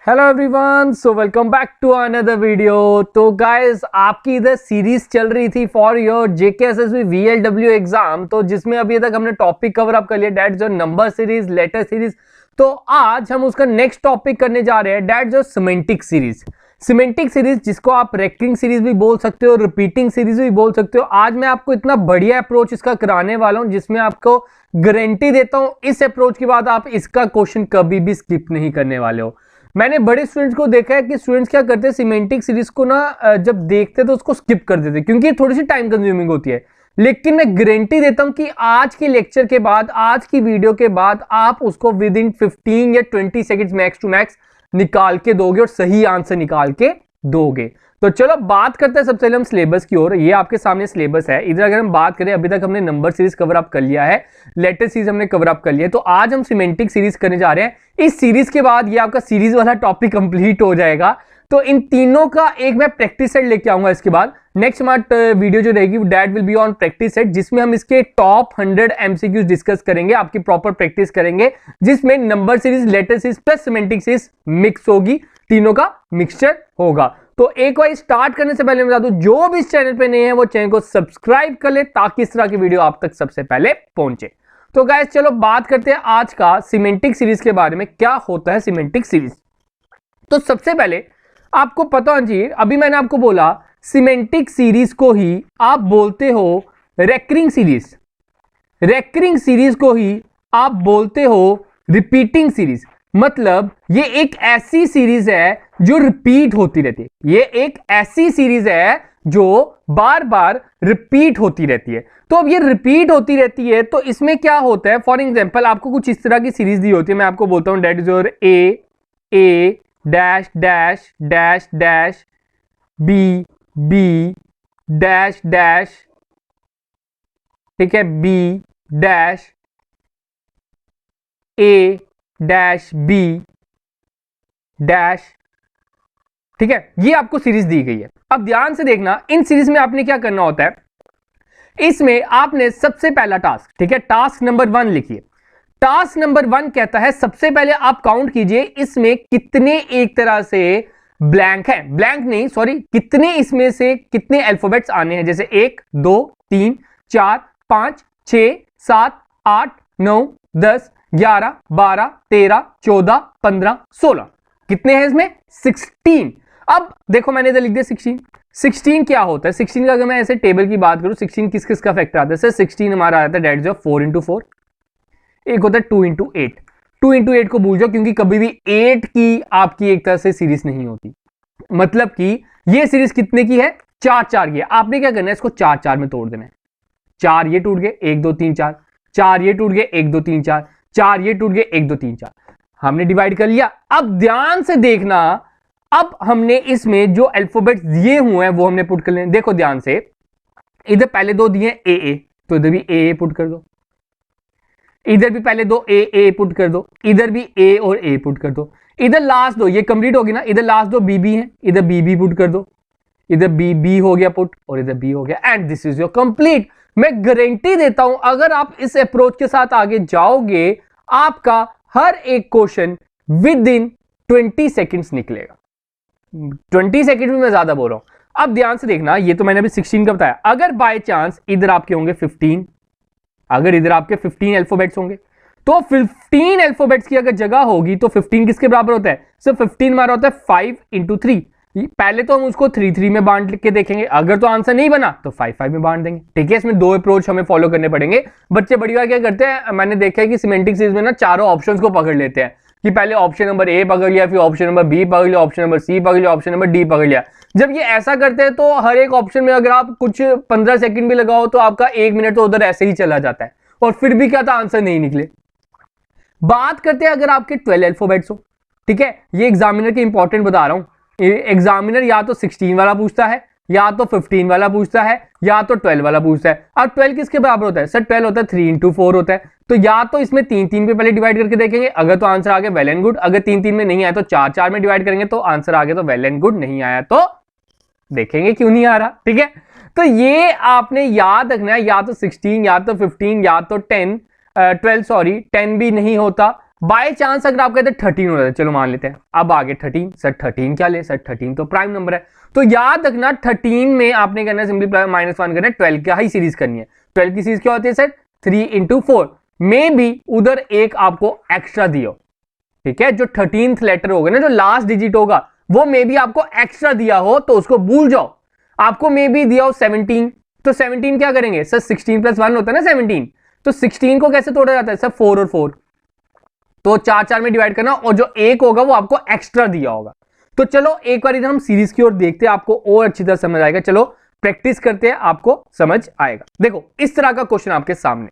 Hello everyone, so welcome back to another video. तो guys, आपकी इधर सीरीज चल रही थी for your JKSSB VLW exam, तो जिसमें अभी तक हमने टॉपिक कवर अप कर लिया, डेट जो नंबर सीरीज, लेटर सीरीज। तो आज हम उसका नेक्स्ट टॉपिक करने जा रहे हैं, डेट जो सिमेंटिक सीरीज। सिमेंटिक सीरीज जिसको आप रैंकिंग सीरीज भी बोल सकते हो, रिपीटिंग सीरीज भी बोल सकते हो। आज मैं आपको इतना बढ़िया अप्रोच इसका कराने वाला हूं जिसमें आपको गारंटी देता हूं इस अप्रोच के बाद आप इसका क्वेश्चन कभी भी स्किप नहीं करने वाले हो। मैंने बड़े स्टूडेंट्स को देखा है कि स्टूडेंट्स क्या करते हैं, सिमेंटिक सीरीज को ना जब देखते तो उसको स्किप कर देते क्योंकि थोड़ी सी टाइम कंज्यूमिंग होती है। लेकिन मैं गारंटी देता हूं कि आज के लेक्चर के बाद, आज की वीडियो के बाद आप उसको विद इन 15 या 20 सेकंड्स मैक्स टू मैक्स निकाल के दोगे और सही आंसर निकाल के दोगे। तो चलो बात करते हैं सबसे पहले हम सिलेबस की ओर। ये आपके सामने सिलेबस है। इधर अगर हम बात करें, अभी तक हमने नंबर सीरीज कवर अप कर लिया है, लेटर सीरीज हमने कवर अप कर लिया है, तो आज हम सिमेंटिक सीरीज करने जा रहे हैं। इस सीरीज के बाद ये आपका सीरीज वाला टॉपिक कंप्लीट हो जाएगा। तो इन तीनों का एक मैं प्रैक्टिस सेट लेके आऊंगा। इसके बाद नेक्स्ट हमारी वीडियो जो रहेगी that will be on practice set, जिसमें हम इसके टॉप 100 एमसीक्यूज डिस्कस करेंगे, आपकी प्रॉपर प्रैक्टिस करेंगे, जिसमें number series, letter series plus semantic series mix होगी, तीनों का मिक्सचर होगा। तो एक बार स्टार्ट करने से पहले मैं बता दूं, जो भी इस चैनल पे नए हैं वो चैनल को सब्सक्राइब कर ले ताकि इस तरह की वीडियो आप तक सबसे पहले पहुंचे। तो गाइस चलो बात करते हैं आज का सिमेंटिक सीरीज के बारे में, क्या होता है सिमेंटिक सीरीज। तो सबसे पहले आपको पता होना चाहिए, अभी मैंने आपको बोला सिमेंटिक सीरीज को ही आप बोलते हो रेकरिंग सीरीज, रेकरिंग सीरीज को ही आप बोलते हो रिपीटिंग सीरीज। मतलब ये एक ऐसी सीरीज है जो रिपीट होती रहती है, ये एक ऐसी सीरीज है जो बार बार रिपीट होती रहती है। तो अब ये रिपीट होती रहती है तो इसमें क्या होता है, फॉर एग्जांपल आपको कुछ इस तरह की सीरीज दी होती है, मैं आपको बोलता हूं that is your A dash dash dash dash B B dash dash, ठीक है, B dash A dash B dash, ठीक है, ये आपको सीरीज दी गई है। अब ध्यान से देखना, इन सीरीज में आपने क्या करना होता है, इसमें आपने सबसे पहला टास्क, ठीक है, टास्क नंबर 1 लिखिए। टास्क नंबर 1 कहता है सबसे पहले आप काउंट कीजिए इसमें कितने एक तरह से ब्लैंक है, ब्लैंक नहीं सॉरी, कितने इसमें से कितने अल्फाबेट्स आने हैं, जैसे 1 2 3 4 5 6 7 8 9 10 11 12 13 14 15 16, कितने हैं इसमें 16। अब देखो मैंने इधर लिख दिया 16। 16 क्या होता है, 16 का अगर मैं ऐसे टेबल की बात करूं, 16 किस किस का फैक्टर आता है सर, 16 हमारा आता है डेट जो 4 इंटू 4, एक होता है 2 इंटू 8। 2 इंटू 8 को भूल जाओ क्योंकि कभी भी 8 की आपकी एक तरह से सीरीज नहीं होती। मतलब कि ये सीरीज कितने की है, 4 4 की है। आपने क्या करना है, इसको 4 4 में तोड़ देना है। 4 ये टूट गए 1 2 3 4, 4 ये टूट गए 1 2 3 4, 4 ये टूट गए 1 2 3 4, हमने डिवाइड कर लिया। अब ध्यान से देखना, अब हमने इसमें जो अल्फाबेट्स दिए हुए हैं वो हमने पुट कर लें। देखो ध्यान से, इधर पहले दो दिए ए, तो इधर भी ए पुट कर दो, इधर भी पहले दो ए पुट कर दो, इधर भी ए और ए पुट कर दो, इधर लास्ट दो, ये कंप्लीट होगी ना, इधर लास्ट दो बी है, इधर बी पुट कर दो, इधर बी हो गया पुट और इधर बी हो गया, and this is your complete. मैं गारंटी देता हूं अगर आप इस अप्रोच के साथ आगे जाओगे, आपका हर एक क्वेश्चन विद इन 20 सेकेंड्स निकलेगा। 20 सेकेंड में मैं ज्यादा बोल रहा हूं। अब ध्यान से देखना, ये तो मैंने अभी 16 का बताया, अगर बाय चांस इधर आपके होंगे 15, अगर इधर आपके 15 अल्फाबेट्स होंगे तो 15 अल्फाबेट्स की अगर जगह होगी तो 15 किसके बराबर होता है, सिर्फ 15 हमारा होता है 5 इंटू 3। पहले तो हम उसको 3 3 में बांट के देखेंगे, अगर तो आंसर नहीं बना तो 5 5 में बांट देंगे, ठीक है। इसमें दो अप्रोच हमें फॉलो करने पड़ेंगे। बच्चे बड़ी बार क्या करते हैं, मैंने देखा है कि सिमेंटिक सीरीज में ना चारों ऑप्शंस को पकड़ लेते हैं कि पहले ऑप्शन नंबर ए पकड़ लिया, फिर ऑप्शन नंबर बी पकड़ लिया, ऑप्शन नंबर सी पकड़ लिया, ऑप्शन नंबर डी पकड़ लिया। जब ये ऐसा करते हैं तो हर एक ऑप्शन में अगर आप कुछ 15 सेकंड भी लगाओ तो आपका 1 मिनट तो उधर ऐसे ही चला जाता है और फिर भी क्या था, आंसर नहीं निकले। बात करते हैं अगर आपके 12 अल्फाबेट्स हो, ठीक है, ये एग्जामिनर के इंपॉर्टेंट बता रहा हूं। एग्जामिनर या तो 16 वाला पूछता है, या तो 15 वाला पूछता है, या तो 12 वाला पूछता है। अब 12 किसके बराबर होता है सर, 12 होता है 3 इंटू 4 होता है। तो या तो इसमें 3 3 पे पहले डिवाइड करके देखेंगे, अगर तो आंसर आ गया वेल एंड गुड, अगर 3 3 में नहीं आया तो 4 4 में डिवाइड करेंगे तो आंसर आ गया तो वेल एंड गुड, नहीं आया तो देखेंगे क्यों नहीं आ रहा, ठीक है। तो ये आपने याद रखना है, या तो 16 या तो 15 या तो 10 12 सॉरी 10 भी नहीं होता, बाय चांस अगर आप कहते हैं 13 हो जाता है, चलो मान लेते हैं, अब आगे 13, सर 13 क्या ले, सर 13 तो प्राइम नंबर है, तो याद रखना 13 में आपने करना है सिंपली -1 करना है, 12 का ही सीरीज करनी है। 12 की सीरीज क्या होती है सर, 3 × 4, मे बी उधर एक आपको एक्स्ट्रा दिया, ठीक है, जो 13th लेटर होगा ना, जो लास्ट डिजिट होगा वो मे बी आपको एक्स्ट्रा दिया हो, तो उसको भूल जाओ। आपको मे बी दिया हो 17, तो 17 क्या करेंगे सर, 16 + 1 होता है ना 17, तो 16 को कैसे तोड़ा जाता है सर, 4 और 4, तो 4 में डिवाइड करना, और जो एक होगा वो आपको एक्स्ट्रा दिया होगा। तो चलो एक बार इधर हम सीरीज की ओर देखते हैं, आपको और अच्छी तरह समझ आएगा। चलो प्रैक्टिस करते हैं, आपको समझ आएगा। देखो इस तरह का क्वेश्चन आपके सामने,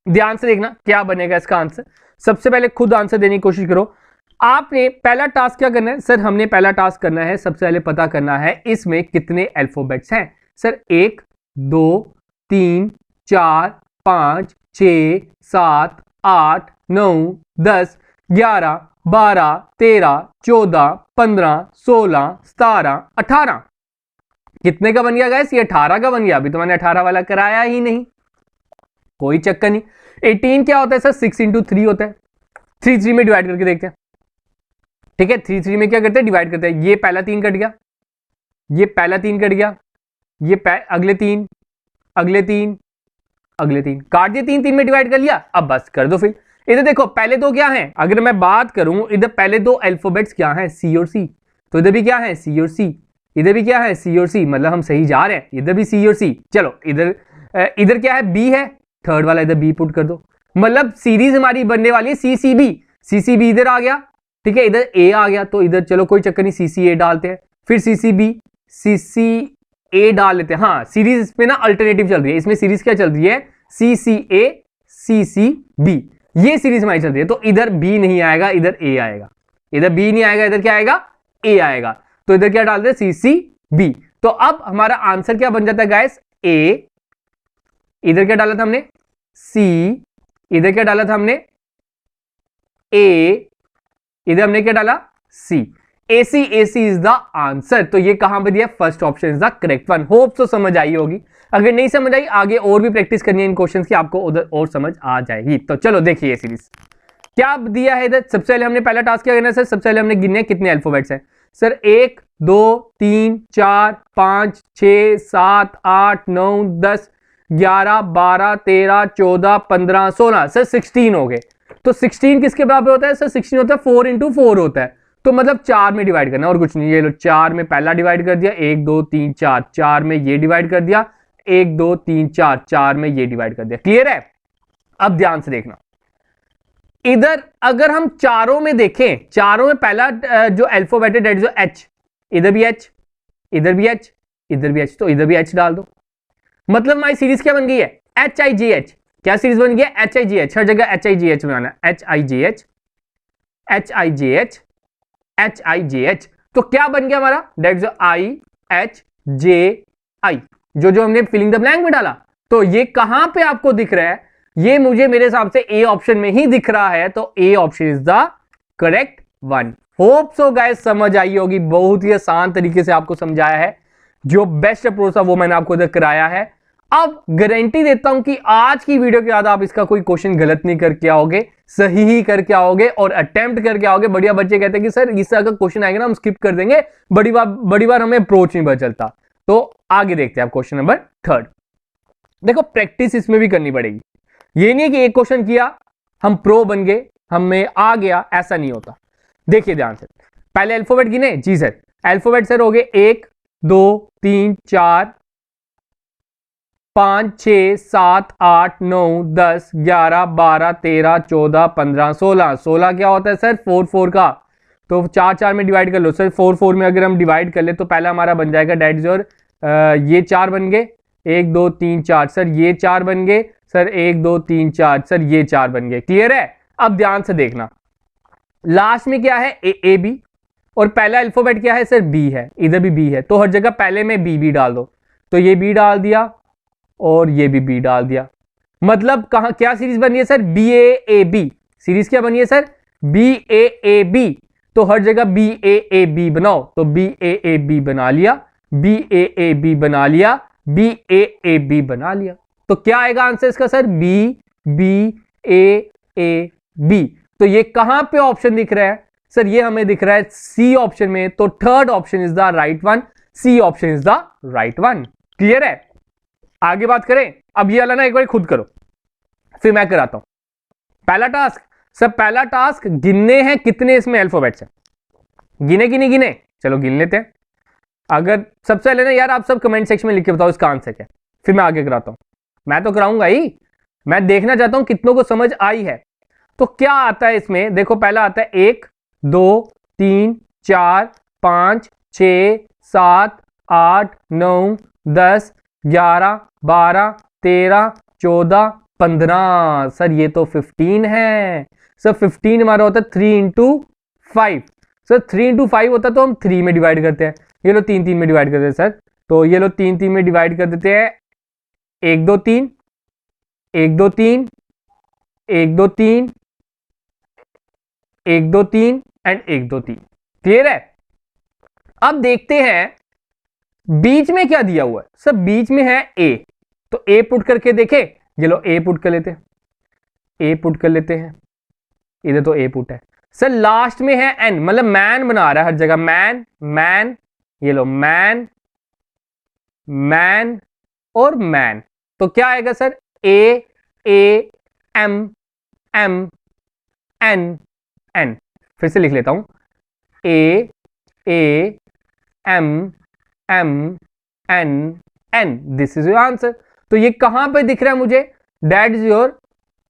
ध्यान से देखना क्या बनेगा इसका आंसर। सबसे पहले खुद आंसर देने की कोशिश करो। आपने पहला टास्क क्या करना है सर, हमने पहला टास्क करना है, सबसे पहले पता करना है इसमें कितने अल्फाबेट्स हैं सर, 1 2 3 4 5 6 7 8 9 10 11 12 13 14 15 16 17 18, कितने का बन गया गाइस, ये 18 का बन गया। अभी तो मैंने 18 वाला कराया ही नहीं, कोई चक्कर नहीं। 18 क्या होता है सर, 6 × 3 होता है, 3 में डिवाइड करके देखते हैं, ठीक है। 3 में क्या करते हैं, डिवाइड करते हैं, ये पहला 3 कट गया, ये पहला 3 कट गया, ये अगले 3, अगले 3, अगले 3 काट दिए, 3 में डिवाइड कर लिया। अब बस कर दो फिर। इधर देखो पहले दो क्या हैं, अगर मैं बात करूं इधर पहले दो अल्फाबेट्स क्या हैं, सी और सी, तो इधर भी क्या है सी और सी, इधर भी क्या है सी और सी, मतलब हम सही जा रहे हैं, इधर भी सी और सी। चलो इधर क्या है, बी है, थर्ड वाला इधर बी पुट कर दो, मतलब सीरीज हमारी बनने वाली है सी सी बी इधर आ गया, ठीक है, इधर ए आ गया, तो इधर चलो कोई चक्कर नहीं, सी सी ए डालते हैं, फिर सी सी ए डाल लेते हैं। हाँ सीरीज इसमें ना अल्टरनेटिव चल रही है, इसमें सीरीज क्या चल रही है, सी सी बी, ये सीरीज हमारी चल रही है। तो इधर बी नहीं आएगा, इधर ए आएगा, इधर बी नहीं आएगा, इधर क्या आएगा, ए आएगा, तो इधर क्या डालते हैं, सी सी बी। तो अब हमारा आंसर क्या बन जाता है गाइस, ए, इधर क्या डाला था हमने, सी, इधर क्या डाला था हमने, ए, इधर हमने क्या डाला, सी, AC इज द आंसर। तो ये कहां पे दिया, first option is the correct one. Hope तो समझ आई होगी, अगर नहीं समझ आई आगे और भी प्रैक्टिस करनी है इन क्वेश्चंस की, आपको उधर और समझ आ जाएगी। तो चलो देखिए ये सीरीज क्या दिया है इधर। सबसे पहले हमने पहला टास्क क्या करना है सर, सबसे पहले हमने गिनने कितने अल्फाबेट्स हैं सर, 1 2 3 4 5 6 7 8 9 10 11 12 13 14 15 16, सर 16 हो गए। तो 16 किसके बराबर होता है सर, 16 होता है 4 × 4 होता है, तो मतलब 4 में डिवाइड करना और कुछ नहीं। ये लो 4 में पहला डिवाइड कर दिया, 1 2 3 4, 4 में ये डिवाइड कर दिया, 1 2 3 4, 4 में ये डिवाइड कर दिया। क्लियर है। अब ध्यान से देखना, इधर अगर हम चारों में देखें, चारों में पहला जो अल्फाबेट है दैट इज एच, इधर भी एच, इधर भी एच, इधर भी एच, तो इधर भी एच डाल दो। मतलब हमारी सीरीज क्या बन गई है, HIGH। क्या सीरीज बन गई है, HIGH, हर जगह HIGH बनाना, HIGH HIGH HIGH। तो क्या बन गया हमारा, दैट इज IHJI, जो हमने फिलिंग द ब्लैंक में डाला। तो ये कहां पे आपको दिख रहा है, ये मुझे मेरे हिसाब से ए ऑप्शन में ही दिख रहा है, तो A option is the correct one. Hope so guys समझ आई होगी, बहुत ही आसान तरीके से आपको समझाया है, जो बेस्ट अप्रोच था वो मैंने आपको इधर कराया है। अब गारंटी देता हूं कि आज की वीडियो के बाद आप इसका कोई क्वेश्चन गलत नहीं करके आओगे, सही ही करके आओगे और अटेम्प्ट करके आओगे। बढ़िया बच्चे कहते हैं कि सर इस तरह का क्वेश्चन आएगा ना हम स्किप कर देंगे, बड़ी बार हमें अप्रोच नहीं पता चलता। तो आगे देखते हैं आप क्वेश्चन नंबर 3। देखो प्रैक्टिस इसमें भी करनी पड़ेगी, ये नहीं कि एक क्वेश्चन किया हम प्रो बन गए, हमें आ गया, ऐसा नहीं होता। देखिए ध्यान से, पहले अल्फाबेट गिने जी सर, अल्फाबेट सर हो गए 1 2 3 4 5 6 7 8 9 10 11 12 13 14 15 16। 16 क्या होता है सर, 4 4 का, तो 4 4 में डिवाइड कर लो सर। 4 4 में अगर हम डिवाइड कर ले तो पहला हमारा बन जाएगा डेट जोर, ये 4 बन गए, 1 2 3 4 सर, ये 4 बन गए सर, 1 2 3 4 सर, ये 4 बन गए। क्लियर है। अब ध्यान से देखना, लास्ट में क्या है, ए बी, और पहला अल्फाबेट क्या है सर, बी है, इधर भी बी है, तो हर जगह पहले में बी डाल दो। तो ये बी डाल दिया और ये भी बी डाल दिया, मतलब कहां क्या सीरीज बनी है सर, BAAB। सीरीज क्या बनी है सर, BAAB, तो हर जगह BAAB बनाओ, तो BAAB बना लिया, BAAB बना लिया, BAAB बना लिया। तो क्या आएगा आंसर इसका सर, BBAAB। तो ये कहां पे ऑप्शन दिख रहा है सर? ये हमें दिख रहा है सी ऑप्शन में, तो third option is the right one, C option is the right one. Clear है? आगे बात करें। अब ये वाला ना एक बार खुद करो, फिर मैं कराता हूं। पहला टास्क सर, पहला टास्क गिनने हैं कितने इसमें अल्फाबेट्स हैं। गिने कि नहीं गिने? चलो गिन लेते हैं। अगर सबसे पहले ना यार आप सब कमेंट सेक्शन में लिख के बताओ इसका आंसर क्या, फिर मैं आगे कराता हूं। मैं तो कराऊंगा ही, मैं देखना चाहता हूं कितनों को समझ आई है। तो क्या आता है इसमें, देखो पहला आता है 1 2 3 4 5 6 7 8 9 10 11 12 13 14 15। सर ये तो 15 है। सर 15 हमारा होता है 3 इंटू 5। सर 3 इंटू 5 होता है तो हम 3 में डिवाइड करते हैं। ये लो 3 3 में डिवाइड करते हैं सर, तो ये लो 3 3 में डिवाइड कर देते हैं। 1 2 3 1 2 3 1 2 3 1 2 3 एंड 1 2 3। क्लियर है? अब देखते हैं बीच में क्या दिया हुआ है। सर बीच में है ए, तो ए पुट करके देखे। ये लो ए पुट कर लेते हैं, ए पुट कर लेते हैं, इधर तो ए पुट है। सर लास्ट में है एन, मतलब मैन बना रहा है हर जगह, मैन मैन, ये लो मैन मैन और मैन। तो क्या आएगा sir? A A M M N N. फिर से लिख लेता हूं, A A M M N N. This is your answer. तो ये कहां पे दिख रहा है मुझे? That is your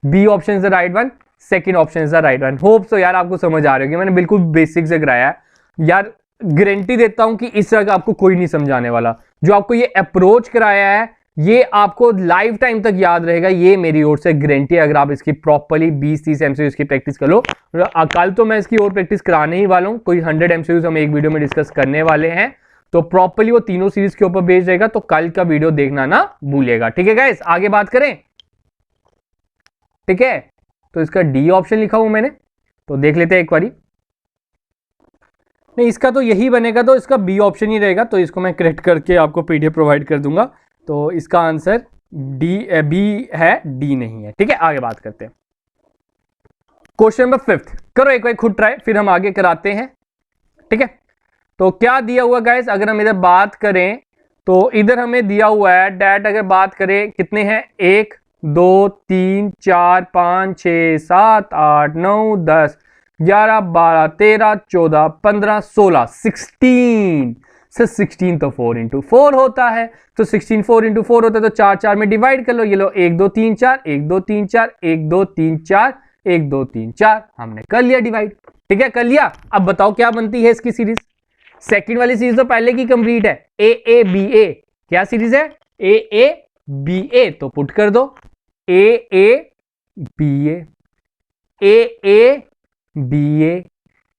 B option is the right one, second option is the right one. Hope so यार आपको समझ आ रही होगी, मैंने बिल्कुल बेसिक से कराया है यार। गारंटी देता हूं कि इस तरह का आपको कोई नहीं समझाने वाला। जो आपको ये अप्रोच कराया है ये आपको लाइफ टाइम तक याद रहेगा, ये मेरी ओर से गारंटी है। अगर आप इसकी प्रॉपर्ली 20-30 एमसीक्यूज की प्रैक्टिस कर लो। कल तो मैं इसकी और प्रैक्टिस कराने ही वाला हूं, कोई 100 एमसीक्यूज हम एक वीडियो में डिस्कस करने वाले हैं। तो प्रॉपर्ली वो तीनों सीरीज के ऊपर बेस्ड रहेगा, तो कल का वीडियो देखना ना भूलिएगा। ठीक है गाइस, आगे बात करें। ठीक है, तो इसका डी ऑप्शन लिखा हुआ मैंने, तो देख लेते हैं एक बारी। नहीं, इसका तो यही बनेगा, तो इसका बी ऑप्शन ही रहेगा। तो इसको मैं करेक्ट करके आपको पीडीएफ प्रोवाइड कर दूंगा। तो इसका आंसर डी बी है, डी नहीं है। ठीक है, आगे बात करते हैं। क्वेश्चन नंबर 5 करो एक बार खुद ट्राई, फिर हम आगे कराते हैं। ठीक है, तो क्या दिया हुआ गाइस, अगर हम इधर बात करें तो इधर हमें दिया हुआ है डैट। अगर बात करें कितने हैं, 1 2 3 4 5 6 7 8 9 10 11 12 13 14 15 16 16। सर 16 तो 4 इंटू 4 होता है, तो 16 4 इंटू 4 होता है, तो 4 4 में डिवाइड कर लो। ये लो 1 2 3 4 1 2 3 4 1 2 3 4 1 2 3 4, हमने कर लिया डिवाइड। ठीक है, कर लिया। अब बताओ क्या बनती है इसकी सीरीज। सेकंड वाली सीरीज तो पहले की कंप्लीट है, ए बी ए। क्या सीरीज है? ए बी ए, तो पुट कर दो A B A B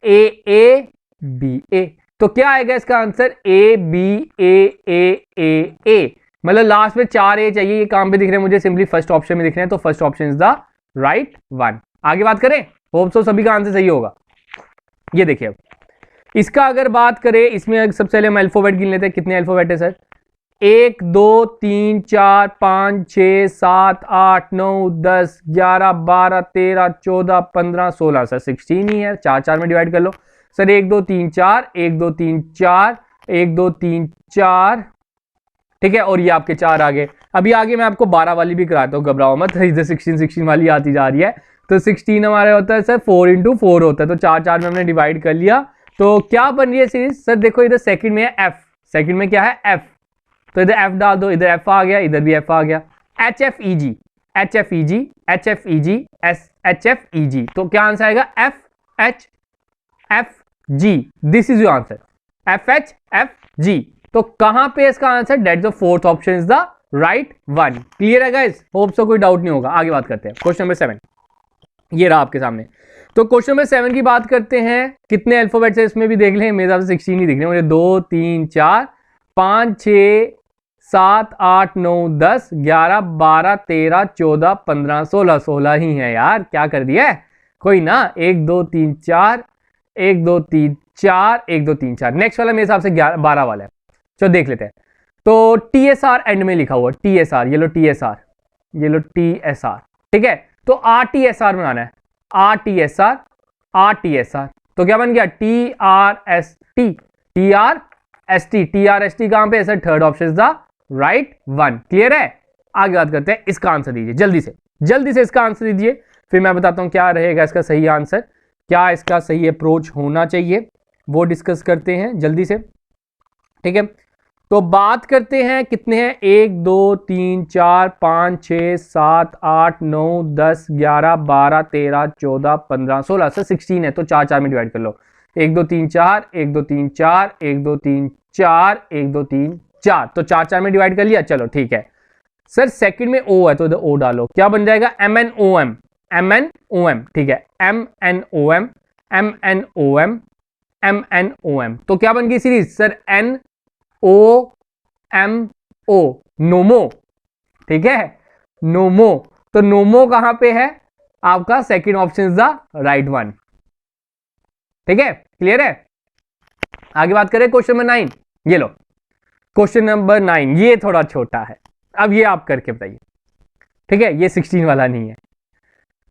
A B A. तो क्या आएगा इसका आंसर? ए बी ए। मतलब लास्ट में 4 ए चाहिए, ये काम पे दिख रहे हैं मुझे, सिंपली फर्स्ट ऑप्शन में दिख रहे हैं, तो first option is the right one. आगे बात करें, होप सो सभी का आंसर सही होगा। ये देखिए, अब इसका अगर बात करें, इसमें सबसे पहले हम अल्फाबेट गिन लेते हैं। कितने अल्फाबेट है सर? 1 2 3 4 5 6 7 8 9 10 11 12 13 14 15 16। सर 16 ही है, 4 4 में डिवाइड कर लो। सर 1 2 3 4 1 2 3 4 1 2 3 4। ठीक है, और ये आपके 4 आगे। अभी आगे मैं आपको 12 वाली भी कराता हूँ, घबराओ मत। इधर 16 वाली आती जा रही है। तो 16 हमारे होता है सर 4 इंटू 4 होता है, तो 4 4 में हमने डिवाइड कर लिया। तो क्या बन रही है सीरीज? सर देखो इधर सेकंड में है एफ, सेकंड में क्या है? एफ। तो इधर एफ डाल दो, इधर एफ आ गया, इधर भी एफ आ गया। H F E G H F E G H F E G H F E G. तो क्या आंसर आएगा? F H F G. This is your answer, F H F G. तो कहां पे इसका answer? That the fourth option is the right one. Clear है guys? Hope so कोई doubt नहीं होगा। आगे बात करते हैं। क्वेश्चन नंबर 7 ये रहा आपके सामने। तो क्वेश्चन नंबर 7 की बात करते हैं। कितने अल्फाबेट्स है इसमें भी देख लें, मेरे हिसाब से 16 ही दिख रहे हैं मुझे। 2 3 4 5 6 7 8 9 10 11 12 13 14 15 16 16 ही है यार। क्या कर दिया है? कोई ना, 1 2 3 4 1 2 3 4 1 2 3 4। नेक्स्ट वाला मेरे हिसाब से 12 वाला है। चलो देख लेते हैं। तो TSR एंड में लिखा हुआ TSR, ये लो TSR, ये लो TSR। ठीक है, तो RTSR बनाना है। RTSR, RTSR। तो क्या बन गया? TRST, TRST, TRST कहां पे है sir? Third option is the right one. Clear है? आगे बात करते हैं, इसका आंसर दीजिए जल्दी से इसका आंसर दीजिए, फिर मैं बताता हूं क्या रहेगा इसका सही आंसर, क्या इसका सही अप्रोच होना चाहिए, वो डिस्कस करते हैं जल्दी से। ठीक है, तो बात करते हैं कितने हैं, 1 2 3 4 5 6 7 8 9 10 11 12 13 14 15 16 से 16 है, तो 4 4 में डिवाइड कर लो। 1 2 3 4 1 2 3 4 1 2 3 4 1 2 3 4, तो 4 4 में डिवाइड कर लिया। चलो ठीक है सर, सेकंड में ओ है तो इधर ओ डालो, क्या बन जाएगा? MNOM, MNOM। ठीक है, MNOM, MNOM, MNOM। तो क्या बन गई सीरीज सर? NOMO, नोमो। ठीक है, नोमो। तो नोमो कहां पे है? आपका second option is the right one. ठीक है, क्लियर है? आगे बात करें क्वेश्चन नंबर 9। ये लो क्वेश्चन नंबर 9, ये थोड़ा छोटा है, अब ये आप करके बताइए। ठीक है, ये 16 वाला नहीं है,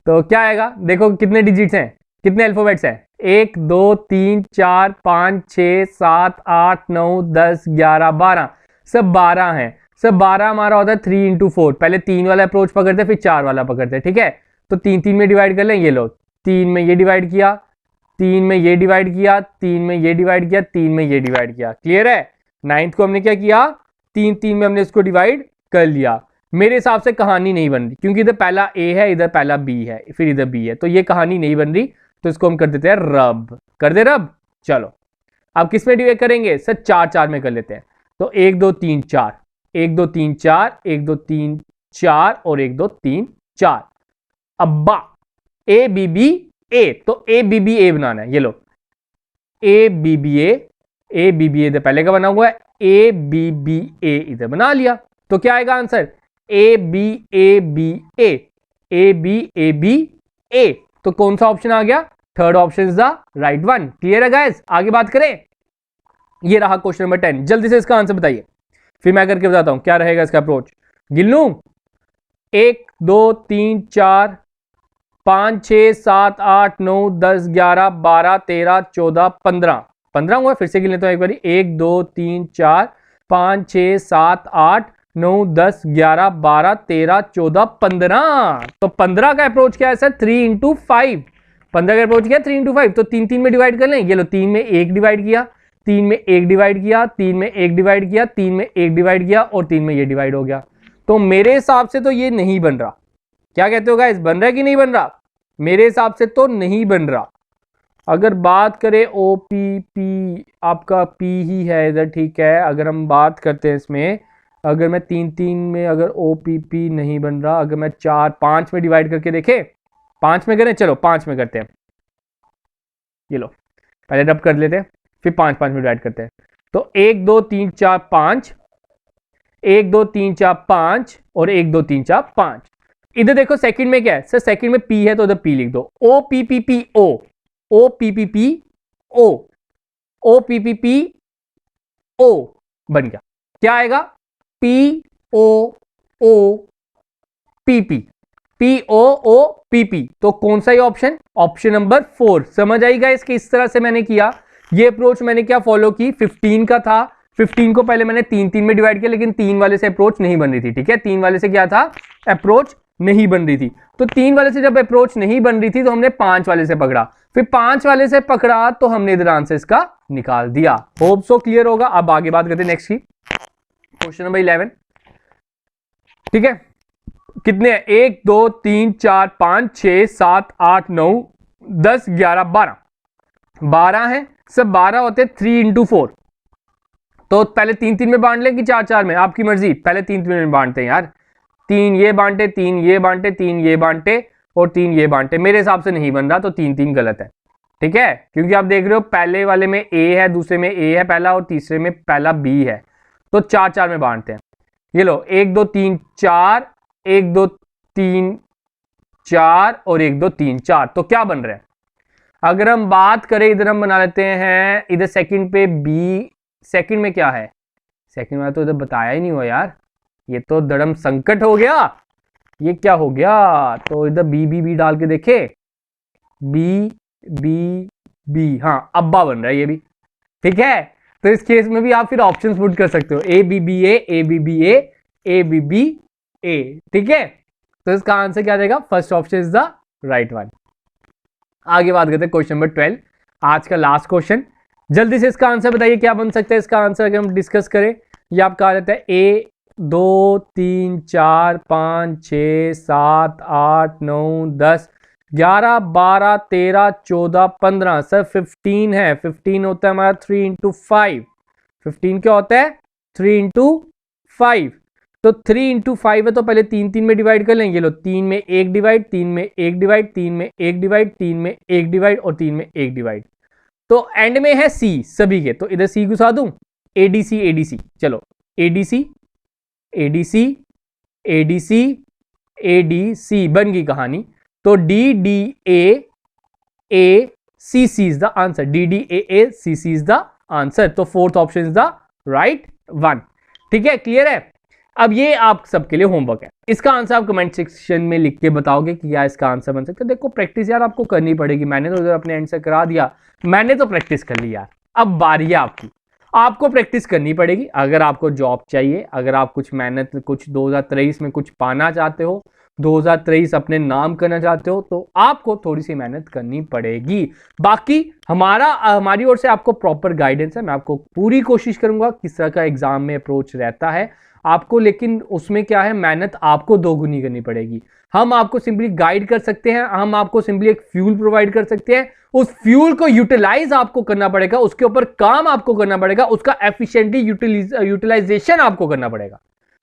तो क्या आएगा? देखो कितने डिजिट्स हैं, कितने अल्फाबेट्स हैं? 1 2 3 4 5 6 7 8 9 10 11 12, सब 12 हैं। सब 12 हमारा होता है 3 इंटू 4, पहले 3 वाला अप्रोच पकड़ते फिर 4 वाला पकड़ते। ठीक है, तो 3 3 में डिवाइड कर लें। ये लो 3 में ये डिवाइड किया, 3 में ये डिवाइड किया, 3 में ये डिवाइड किया, 3 में ये डिवाइड किया। क्लियर है? 9th को हमने क्या किया? 3 3 में हमने इसको डिवाइड कर लिया। मेरे हिसाब से कहानी नहीं बन रही, क्योंकि इधर पहला ए है, इधर पहला बी है, फिर इधर बी है, तो ये कहानी नहीं बन रही, तो इसको हम कर देते हैं रब। कर दे रब। चलो अब किस में डिवाइड करेंगे सर? 4 4 में कर लेते हैं। तो 1 2 3 4, 1 2 3 4, 1 2 3 4 और 1 2 3 4। अब्बा ए बी बी ए, तो ए बी बी ए बनाना है। ये लो A B B A B B A इधर पहले का बना हुआ है, ए बी बी ए इधर बना लिया, तो क्या आएगा answer? A B A B A, A B A B A. तो कौन सा ऑप्शन आ गया? Third option is the right one. Clear है गाइस? आगे बात करें, ये रहा क्वेश्चन नंबर 10, जल्दी से इसका आंसर बताइए, फिर मैं करके बताता हूं क्या रहेगा इसका अप्रोच। गिन लूं? 1 2 3 4 5 6 7 8 9 10 11 12 13 14 15, 15 हुआ। फिर से गिन लेता हूं एक बार, 1 2 3 4 5 6 7 8 9 10 11 12 13 14 15। तो 15 का अप्रोच क्या है सर? 3 इंटू 5। 15 का अप्रोच क्या है? 3 इंटू 5। तो 3 3 में डिवाइड कर लें। ये लो 3 में 1 डिवाइड किया, 3 में 1 डिवाइड किया, 3 में 1 डिवाइड किया, 3 में 1 डिवाइड किया और 3 में ये डिवाइड हो गया। तो मेरे हिसाब से तो ये नहीं बन रहा। क्या कहते हो गाइस, बन रहा है कि नहीं बन रहा? मेरे हिसाब से तो नहीं बन रहा। अगर बात करें ओ पी पी, आपका पी ही है इधर। ठीक है, अगर हम बात करते हैं इसमें, अगर मैं 3 3 में अगर ओ पी पी नहीं बन रहा, अगर मैं 4 5 में डिवाइड करके देखे, 5 में करें, चलो 5 में करते हैं। ये लो पहले रब कर लेते हैं, फिर 5 5 में डिवाइड करते हैं। तो 1 2 3 4 5, 1 2 3 4 5 और 1 2 3 4 5। इधर देखो सेकंड में क्या है सर? सेकंड में पी है तो इधर पी लिख दो। O P P P O, O P P P O, O P P P O बन गया। क्या आएगा? P O O P P, P O O P P. तो कौन सा ये ऑप्शन? Option number 4। समझ आएगा इसके? इस तरह से मैंने किया। ये अप्रोच मैंने क्या फॉलो की? 15 का था, 15 को पहले मैंने 3 3 में डिवाइड किया, लेकिन 3 वाले से अप्रोच नहीं बन रही थी। ठीक है, 3 वाले से क्या था? अप्रोच नहीं बन रही थी। तो 3 वाले से जब अप्रोच नहीं बन रही थी तो हमने 5 वाले से पकड़ा, फिर 5 वाले से पकड़ा तो हमने इधर आंसर इसका निकाल दिया। होप सो क्लियर होगा। अब आगे बात करते हैं नेक्स्ट की, क्वेश्चन नंबर 11। ठीक है, कितने हैं? 1 2 3 4 5 6 7 8 9 10 11 12, 12 है। सब 12 होते हैं 3 इंटू 4। तो पहले 3 3 में बांट लें कि 4 4 में? आपकी मर्जी। पहले 3 3 में बांटते हैं यार। 3 ये बांटे, 3 ये बांटे, 3 ये बांटे और 3 ये बांटे। मेरे हिसाब से नहीं बन रहा, तो 3 3 गलत है। ठीक है, क्योंकि आप देख रहे हो पहले वाले में ए है, दूसरे में ए है पहला, और तीसरे में पहला बी है। तो 4 4 में बांटते हैं। ये लो 1 2 3 4, 1 2 3 4 और 1 2 3 4। तो क्या बन रहा है? अगर हम बात करें, इधर हम बना लेते हैं, इधर सेकंड पे बी, सेकंड में क्या है? सेकंड में तो इधर बताया ही नहीं हुआ यार, ये तो धर्म संकट हो गया। ये क्या हो गया? तो इधर बी बी बी डाल के देखे, बी बी बी, हाँ अब्बा बन रहा है ये भी, ठीक है। तो इस केस में भी आप फिर ऑप्शंस पुट कर सकते हो, A B B A B B A B B A, ठीक है। तो इसका आंसर क्या रहेगा, first option is the right one. आगे बात करते हैं क्वेश्चन नंबर 12, आज का लास्ट क्वेश्चन। जल्दी से इसका आंसर बताइए क्या बन सकता है इसका आंसर अगर हम डिस्कस करें। ये आपका आ जाता है ए 2 3 4 5 6 7 8 9 10 11 12 13 14 15, सर 15 है। 15 होता है हमारा 3 इंटू 5। 15 क्या होता है, 3 इंटू 5। तो 3 इंटू 5 है तो पहले 3 3 में डिवाइड कर लेंगे। लो 3 में 1 डिवाइड, 3 में 1 डिवाइड, 3 में 1 डिवाइड, 3 में 1 डिवाइड और 3 में 1 डिवाइड। तो एंड में है सी सभी के, तो इधर सी घुसा दूं, एडीसी एडीसी, चलो एडीसी एडीसी एडीसी एडीसी बन गई कहानी। तो D D A C C is the answer, D D A C C is the answer. तो fourth option is the right one, ठीक है, क्लियर है। अब ये आप सबके लिए होमवर्क है, इसका आंसर आप कमेंट सेक्शन में लिख के बताओगे कि क्या इसका आंसर बन सकता है। देखो प्रैक्टिस यार आपको करनी पड़ेगी, मैंने तो अपने एंड से करा दिया, मैंने तो प्रैक्टिस कर ली यार, अब बारी है आपकी, आपको प्रैक्टिस करनी पड़ेगी। अगर आपको जॉब चाहिए, अगर आप कुछ मेहनत, कुछ 2023 में कुछ पाना चाहते हो, 2023 अपने नाम करना चाहते हो, तो आपको थोड़ी सी मेहनत करनी पड़ेगी। बाकी हमारी ओर से आपको प्रॉपर गाइडेंस है, मैं आपको पूरी कोशिश करूंगा किस तरह का एग्जाम में अप्रोच रहता है आपको, लेकिन उसमें क्या है, मेहनत आपको दोगुनी करनी पड़ेगी। हम आपको सिंपली गाइड कर सकते हैं, हम आपको सिंपली एक फ्यूल प्रोवाइड कर सकते हैं, उस फ्यूल को यूटिलाइज आपको करना पड़ेगा, उसके ऊपर काम आपको करना पड़ेगा, उसका एफिशिएंटली यूटिलाइजेशन आपको करना पड़ेगा।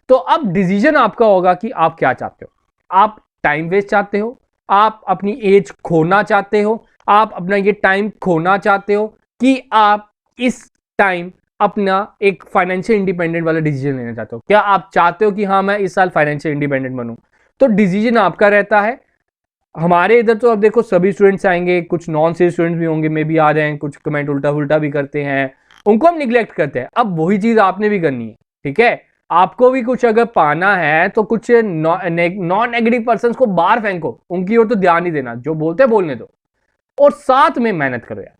तो अब डिसीजन आपका होगा कि आप क्या चाहते हो। आप टाइम वेस्ट चाहते हो, आप अपनी एज खोना चाहते हो, आप अपना ये टाइम खोना चाहते हो, कि आप इस टाइम अपना एक फाइनेंशियल इंडिपेंडेंट वाला डिसीजन लेना चाहते हो। क्या आप चाहते हो कि हाँ मैं इस साल फाइनेंशियल इंडिपेंडेंट बनूं, तो डिसीजन आपका रहता है। हमारे इधर तो अब देखो सभी स्टूडेंट्स आएंगे, कुछ नॉन सीरियस स्टूडेंट्स भी होंगे, मे भी आ जाएं, कुछ कमेंट उल्टा उल्टा भी करते हैं, उनको हम निग्लेक्ट करते हैं। अब वही चीज आपने भी करनी है, ठीक है। आपको भी कुछ अगर पाना है तो कुछ नॉन नेगेटिव पर्सन को बाहर फेंको, उनकी ओर तो ध्यान ही देना, जो बोलते बोलने दो, और साथ में मेहनत करो यार।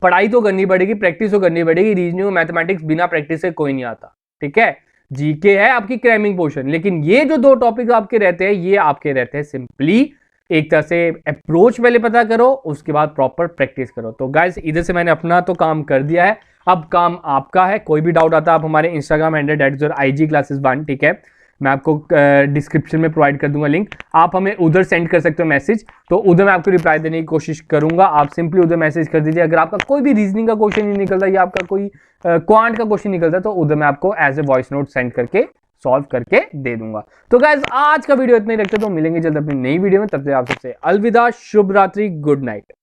पढ़ाई तो करनी पड़ेगी, प्रैक्टिस तो करनी पड़ेगी, रीजनिंग मैथमेटिक्स बिना प्रैक्टिस से कोई नहीं आता, ठीक है। जीके है आपकी क्रैमिंग पोर्शन, लेकिन ये जो दो टॉपिक आपके रहते हैं, ये आपके रहते हैं सिंपली एक तरह से अप्रोच पहले पता करो, उसके बाद प्रॉपर प्रैक्टिस करो। तो गाइस इधर से मैंने अपना तो काम कर दिया है, अब काम आपका है। कोई भी डाउट आता है आप हमारे इंस्टाग्राम हैंडल @igclasses1, ठीक है, मैं आपको डिस्क्रिप्शन में प्रोवाइड कर दूंगा लिंक, आप हमें उधर सेंड कर सकते हो मैसेज, तो उधर मैं आपको रिप्लाई देने की कोशिश करूंगा। आप सिंपली उधर मैसेज कर दीजिए। अगर आपका कोई भी रीजनिंग का क्वेश्चन नहीं निकलता या आपका कोई क्वांट का क्वेश्चन निकलता है, तो उधर मैं आपको as a voice note send करके सॉल्व करके दे दूंगा। तो गाइस आज का वीडियो इतना ही रखते, तो मिलेंगे जल्द अपनी नई वीडियो में, तब तक आप सबसे अलविदा, शुभ रात्रि, गुड नाइट।